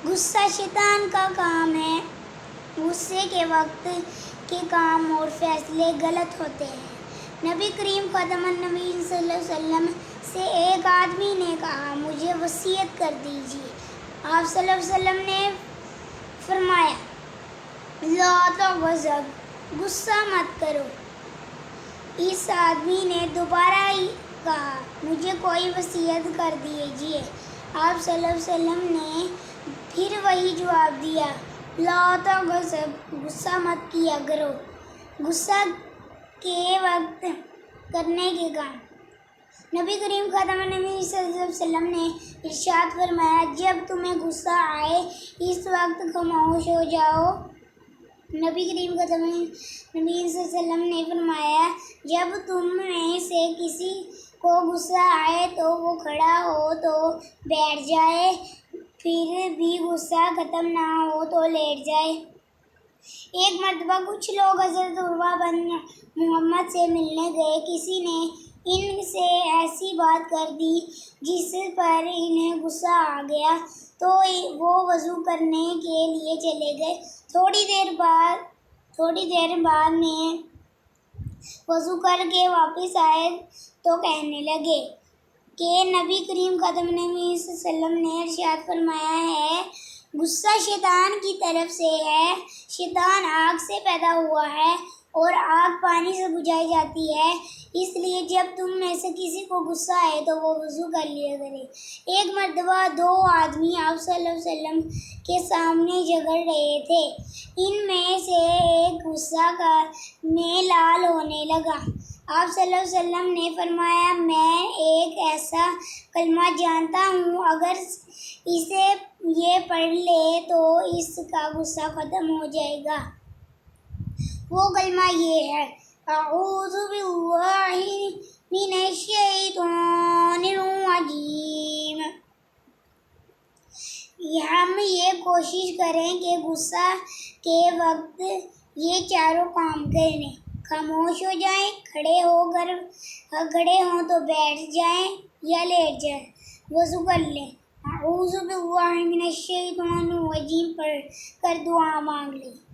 غصہ شیطان کا کام ہے۔ غصے کے وقت کے کام اور فیصلے غلط ہوتے ہیں۔ نبی کریم خاتم النبیین صلی اللہ علیہ وسلم سے ایک آدمی نے کہا، مجھے وصیت کر دیجیے۔ آپ صلی اللہ علیہ وسلم نے فرمایا، لا تغضب، غصہ مت کرو۔ اس آدمی نے دوبارہ کہا، مجھے کوئی وصیت کر دیجیے۔ آپ صلی اللہ علیہ وسلم نے پھر وہی جواب دیا، لا تغضب، غصہ مت کیا کرو۔ غصہ کے وقت کرنے کے کام۔ نبی کریم خاتم النبیین صلی اللہ علیہ وسلم نے ارشاد فرمایا، جب تمہیں غصہ آئے اس وقت خاموش ہو جاؤ۔ نبی کریم خاتم النبیین صلی اللہ علیہ وسلم نے فرمایا، جب تم میں سے کسی کو غصہ آئے تو وہ کھڑا ہو تو بیٹھ جائے، پھر بھی غصہ ختم نہ ہو تو لیٹ جائے۔ ایک مرتبہ کچھ لوگ حضرت عروہ بن محمد سے ملنے گئے۔ کسی نے ان سے ایسی بات کر دی جس پر انہیں غصہ آ گیا تو وہ وضو کرنے کے لیے چلے گئے۔ تھوڑی دیر بعد میں وضو کر کے واپس آئے تو کہنے لگے کہ نبی کریم خاتم النبیین صلی اللہ علیہ وسلم نے ارشاد فرمایا ہے، غصہ شیطان کی طرف سے ہے۔ شیطان آگ سے پیدا ہوا ہے اور آگ پانی سے بجھائی جاتی ہے، اس لیے جب تم میں سے کسی کو غصہ آئے تو وہ وضو کر لیا کرے۔ ایک مرتبہ دو آدمی آپ صلی اللہ علیہ وسلم کے سامنے جھگڑ رہے تھے۔ ان میں سے ایک غصہ میں لال ہونے لگا۔ آپ صلی اللہ علیہ وسلم نے فرمایا، میں ایک ایسا کلمہ جانتا ہوں، اگر اسے یہ پڑھ لے تو اس کا غصہ ختم ہو جائے گا۔ وہ کلمہ یہ ہے، اعوذ باللہ من الشیطان الرجیم۔ ہم یہ کوشش کریں کہ غصہ کے وقت یہ چاروں کام کریں، خاموش ہو جائیں، کھڑے ہوں تو بیٹھ جائیں یا لیٹ جائیں، وضو کر لیں، اعوذ باللہ من الشیطان الرجیم پڑھ کر دعا مانگ لیں۔